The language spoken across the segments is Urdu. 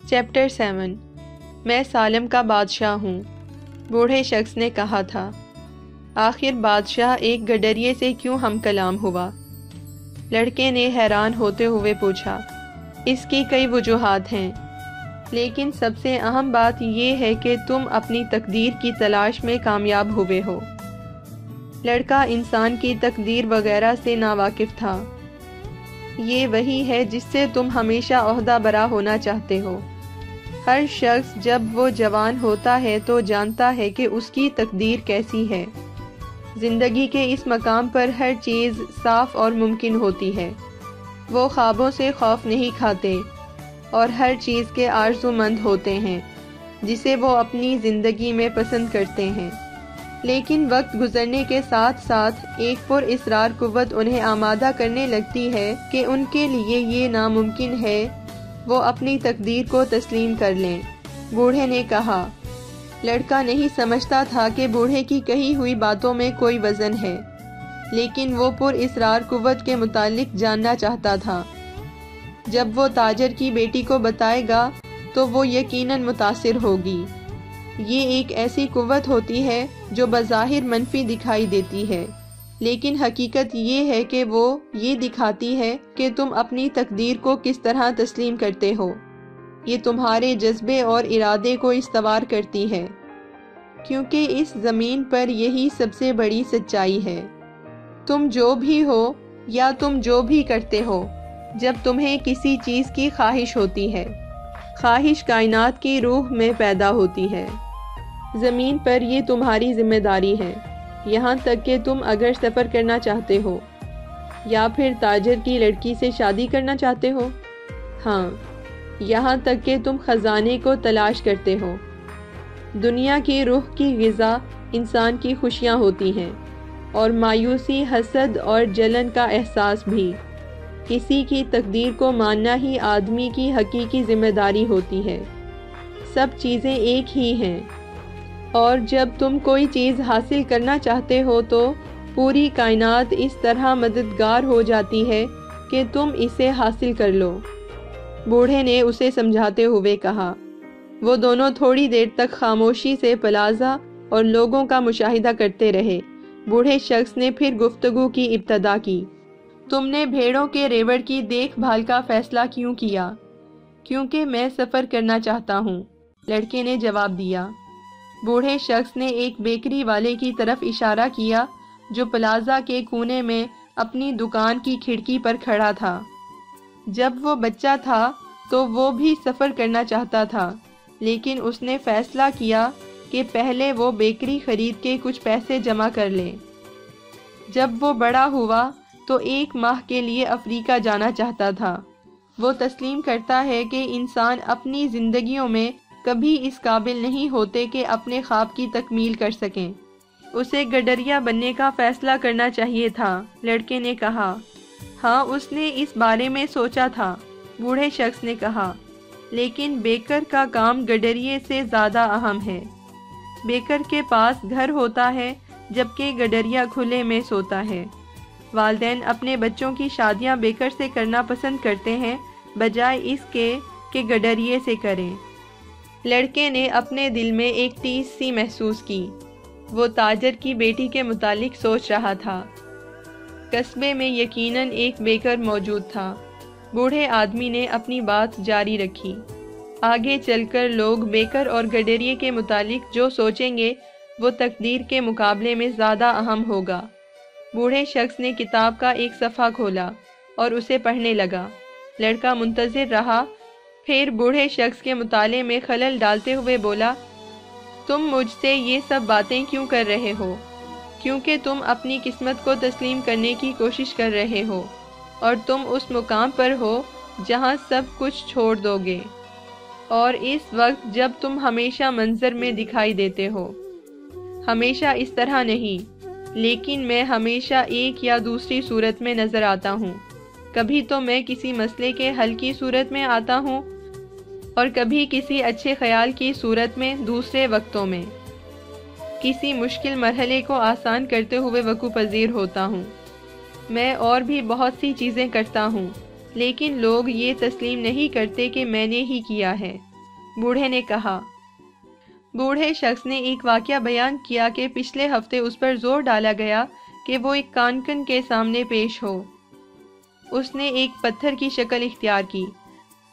چیپٹر 7 میں سالم کا بادشاہ ہوں۔ بوڑھے شخص نے کہا تھا، آخر بادشاہ ایک گڈریے سے کیوں ہم کلام ہوا؟ لڑکے نے حیران ہوتے ہوئے پوچھا، اس کی کئی وجوہات ہیں، لیکن سب سے اہم بات یہ ہے کہ تم اپنی تقدیر کی تلاش میں کامیاب ہوئے ہو۔ لڑکا انسان کی تقدیر وغیرہ سے ناواقف تھا۔ یہ وہی ہے جس سے تم ہمیشہ عہدہ برا ہونا چاہتے ہو۔ ہر شخص جب وہ جوان ہوتا ہے تو جانتا ہے کہ اس کی تقدیر کیسی ہے۔ زندگی کے اس مقام پر ہر چیز صاف اور ممکن ہوتی ہے۔ وہ خوابوں سے خوف نہیں کھاتے اور ہر چیز کے آرزو مند ہوتے ہیں جسے وہ اپنی زندگی میں پسند کرتے ہیں۔ لیکن وقت گزرنے کے ساتھ ساتھ ایک پر اصرار قوت انہیں آمادہ کرنے لگتی ہے کہ ان کے لیے یہ ناممکن ہے وہ اپنی تقدیر کو تسلیم کر لیں۔ بوڑھے نے کہا۔ لڑکا نہیں سمجھتا تھا کہ بوڑھے کی کہی ہوئی باتوں میں کوئی وزن ہے، لیکن وہ پر اصرار قوت کے متعلق جاننا چاہتا تھا۔ جب وہ تاجر کی بیٹی کو بتائے گا تو وہ یقیناً متاثر ہوگی۔ یہ ایک ایسی قوت ہوتی ہے جو بظاہر منفی دکھائی دیتی ہے، لیکن حقیقت یہ ہے کہ وہ یہ دکھاتی ہے کہ تم اپنی تقدیر کو کس طرح تسلیم کرتے ہو۔ یہ تمہارے جذبے اور ارادے کو استوار کرتی ہے، کیونکہ اس زمین پر یہی سب سے بڑی سچائی ہے۔ تم جو بھی ہو یا تم جو بھی کرتے ہو، جب تمہیں کسی چیز کی خواہش ہوتی ہے، خواہش کائنات کی روح میں پیدا ہوتی ہے۔ زمین پر یہ تمہاری ذمہ داری ہے، یہاں تک کہ تم اگر سفر کرنا چاہتے ہو یا پھر تاجر کی لڑکی سے شادی کرنا چاہتے ہو، ہاں، یہاں تک کہ تم خزانے کو تلاش کرتے ہو۔ دنیا کی روح کی غذا انسان کی خوشیاں ہوتی ہیں، اور مایوسی، حسد اور جلن کا احساس بھی۔ کسی کی تقدیر کو ماننا ہی آدمی کی حقیقی ذمہ داری ہوتی ہے۔ سب چیزیں ایک ہی ہیں، اور جب تم کوئی چیز حاصل کرنا چاہتے ہو تو پوری کائنات اس طرح مددگار ہو جاتی ہے کہ تم اسے حاصل کر لو۔ بوڑھے نے اسے سمجھاتے ہوئے کہا۔ وہ دونوں تھوڑی دیر تک خاموشی سے پلازا اور لوگوں کا مشاہدہ کرتے رہے۔ بوڑھے شخص نے پھر گفتگو کی ابتدا کی۔ تم نے بھیڑوں کے ریوڑ کی دیکھ بھال کا فیصلہ کیوں کیا؟ کیونکہ میں سفر کرنا چاہتا ہوں، لڑکے نے جواب دیا۔ بوڑھے شخص نے ایک بیکری والے کی طرف اشارہ کیا جو پلازا کے کونے میں اپنی دکان کی کھڑکی پر کھڑا تھا۔ جب وہ بچہ تھا تو وہ بھی سفر کرنا چاہتا تھا، لیکن اس نے فیصلہ کیا کہ پہلے وہ بیکری خرید کے کچھ پیسے جمع کر لے۔ جب وہ بڑا ہوا تو 1 ماہ کے لیے افریقہ جانا چاہتا تھا۔ وہ تسلیم کرتا ہے کہ انسان اپنی زندگیوں میں کبھی اس قابل نہیں ہوتے کہ اپنے خواب کی تکمیل کر سکیں۔ اسے گڈریا بننے کا فیصلہ کرنا چاہیے تھا، لڑکے نے کہا۔ ہاں، اس نے اس بارے میں سوچا تھا، بوڑھے شخص نے کہا، لیکن بیکر کا کام گڈریے سے زیادہ اہم ہے۔ بیکر کے پاس گھر ہوتا ہے جبکہ گڈریا کھلے میں سوتا ہے۔ والدین اپنے بچوں کی شادیاں بیکر سے کرنا پسند کرتے ہیں بجائے اس کے کہ گڈریے سے کریں۔ لڑکے نے اپنے دل میں ایک ٹیس سی محسوس کی۔ وہ تاجر کی بیٹی کے متعلق سوچ رہا تھا۔ قصبے میں یقیناً ایک بیکر موجود تھا۔ بوڑھے آدمی نے اپنی بات جاری رکھی۔ آگے چل کر لوگ بیکر اور گڈریے کے متعلق جو سوچیں گے وہ تقدیر کے مقابلے میں زیادہ اہم ہوگا۔ بوڑھے شخص نے کتاب کا ایک صفحہ کھولا اور اسے پڑھنے لگا۔ لڑکا منتظر رہا، پھر بوڑھے شخص کے مطالعے میں خلل ڈالتے ہوئے بولا، تم مجھ سے یہ سب باتیں کیوں کر رہے ہو؟ کیونکہ تم اپنی قسمت کو تسلیم کرنے کی کوشش کر رہے ہو، اور تم اس مقام پر ہو جہاں سب کچھ چھوڑ دو گے، اور اس وقت جب تم ہمیشہ منظر میں دکھائی دیتے ہو۔ ہمیشہ اس طرح نہیں، لیکن میں ہمیشہ ایک یا دوسری صورت میں نظر آتا ہوں۔ کبھی تو میں کسی مسئلے کے حل کی صورت میں آتا ہوں، اور کبھی کسی اچھے خیال کی صورت میں دوسرے وقتوں میں۔ کسی مشکل مرحلے کو آسان کرتے ہوئے وقوع پذیر ہوتا ہوں۔ میں اور بھی بہت سی چیزیں کرتا ہوں، لیکن لوگ یہ تسلیم نہیں کرتے کہ میں نے ہی کیا ہے۔ بوڑھے نے کہا۔ بوڑھے شخص نے ایک واقعہ بیان کیا کہ پچھلے ہفتے اس پر زور ڈالا گیا کہ وہ ایک کانکن کے سامنے پیش ہو۔ اس نے ایک پتھر کی شکل اختیار کی۔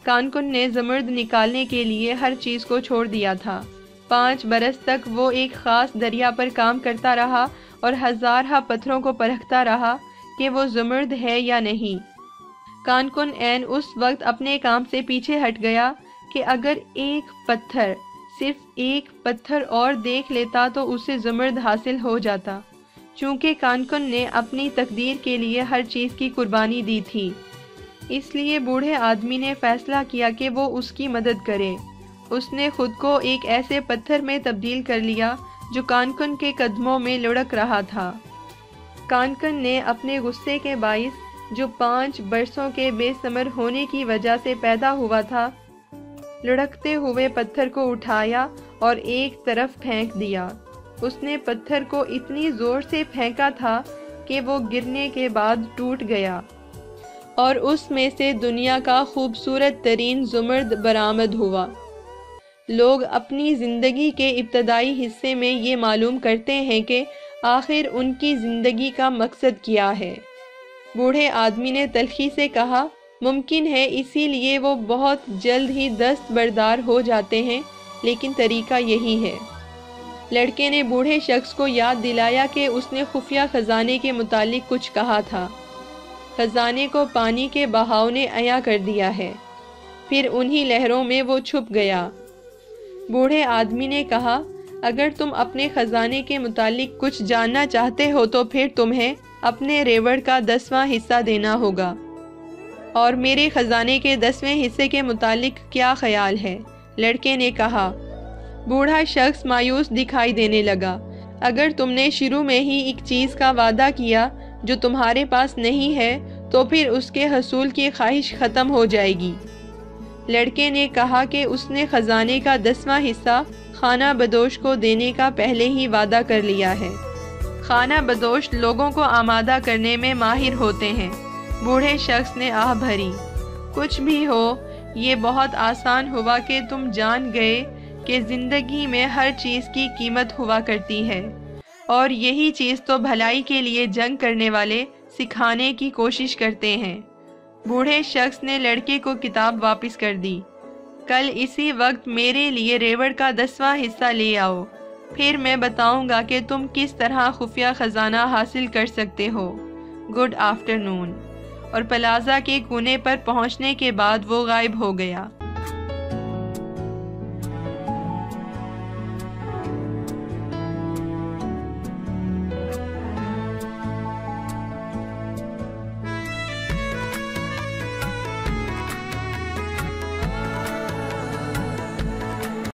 کانکن نے زمرد نکالنے کے لیے ہر چیز کو چھوڑ دیا تھا۔ 5 برس تک وہ ایک خاص دریا پر کام کرتا رہا اور ہزارہ پتھروں کو پرکھتا رہا کہ وہ زمرد ہے یا نہیں۔ کانکن عین اس وقت اپنے کام سے پیچھے ہٹ گیا کہ اگر صرف ایک پتھر اور دیکھ لیتا تو اسے زمرد حاصل ہو جاتا۔ چونکہ کانکن نے اپنی تقدیر کے لیے ہر چیز کی قربانی دی تھی، اس لیے بوڑھے آدمی نے فیصلہ کیا کہ وہ اس کی مدد کرے۔ اس نے خود کو ایک ایسے پتھر میں تبدیل کر لیا جو کانکن کے قدموں میں لڑک رہا تھا۔ کانکن نے اپنے غصے کے باعث جو 5 برسوں کے بے ثمر ہونے کی وجہ سے پیدا ہوا تھا، لڑکتے ہوئے پتھر کو اٹھایا اور ایک طرف پھینک دیا۔ اس نے پتھر کو اتنی زور سے پھینکا تھا کہ وہ گرنے کے بعد ٹوٹ گیا اور اس میں سے دنیا کا خوبصورت ترین زمرد برآمد ہوا۔ لوگ اپنی زندگی کے ابتدائی حصے میں یہ معلوم کرتے ہیں کہ آخر ان کی زندگی کا مقصد کیا ہے۔ بوڑھے آدمی نے تلخی سے کہا، ممکن ہے اسی لیے وہ بہت جلد ہی دستبردار ہو جاتے ہیں، لیکن طریقہ یہی ہے۔ لڑکے نے بوڑھے شخص کو یاد دلایا کہ اس نے خفیہ خزانے کے متعلق کچھ کہا تھا۔ خزانے کو پانی کے بہاؤ نے عیاں کر دیا ہے، پھر انہی لہروں میں وہ چھپ گیا۔ بوڑھے آدمی نے کہا، اگر تم اپنے خزانے کے متعلق کچھ جاننا چاہتے ہو تو پھر تمہیں اپنے ریوڑ کا 10واں حصہ دینا ہوگا۔ اور میرے خزانے کے 10ویں حصے کے متعلق کیا خیال ہے؟ لڑکے نے کہا۔ بوڑھا شخص مایوس دکھائی دینے لگا۔ اگر تم نے شروع میں ہی ایک چیز کا وعدہ کیا جو تمہارے پاس نہیں ہے تو پھر اس کے حصول کی خواہش ختم ہو جائے گی۔ لڑکے نے کہا کہ اس نے خزانے کا 10واں حصہ خانہ بدوش کو دینے کا پہلے ہی وعدہ کر لیا ہے۔ خانہ بدوش لوگوں کو آمادہ کرنے میں ماہر ہوتے ہیں۔ بوڑھے شخص نے آہ بھری۔ کچھ بھی ہو، یہ بہت آسان ہوا کہ تم جان گئے کہ زندگی میں ہر چیز کی قیمت ہوا کرتی ہے، اور یہی چیز تو بھلائی کے لیے جنگ کرنے والے سکھانے کی کوشش کرتے ہیں۔ بوڑھے شخص نے لڑکے کو کتاب واپس کر دی۔ کل اسی وقت میرے لیے ریوڑ کا 10واں حصہ لے آؤ، پھر میں بتاؤں گا کہ تم کس طرح خفیہ خزانہ حاصل کر سکتے ہو۔ گڈ آفٹر نون۔ اور پلازا کے کونے پر پہنچنے کے بعد وہ غائب ہو گیا۔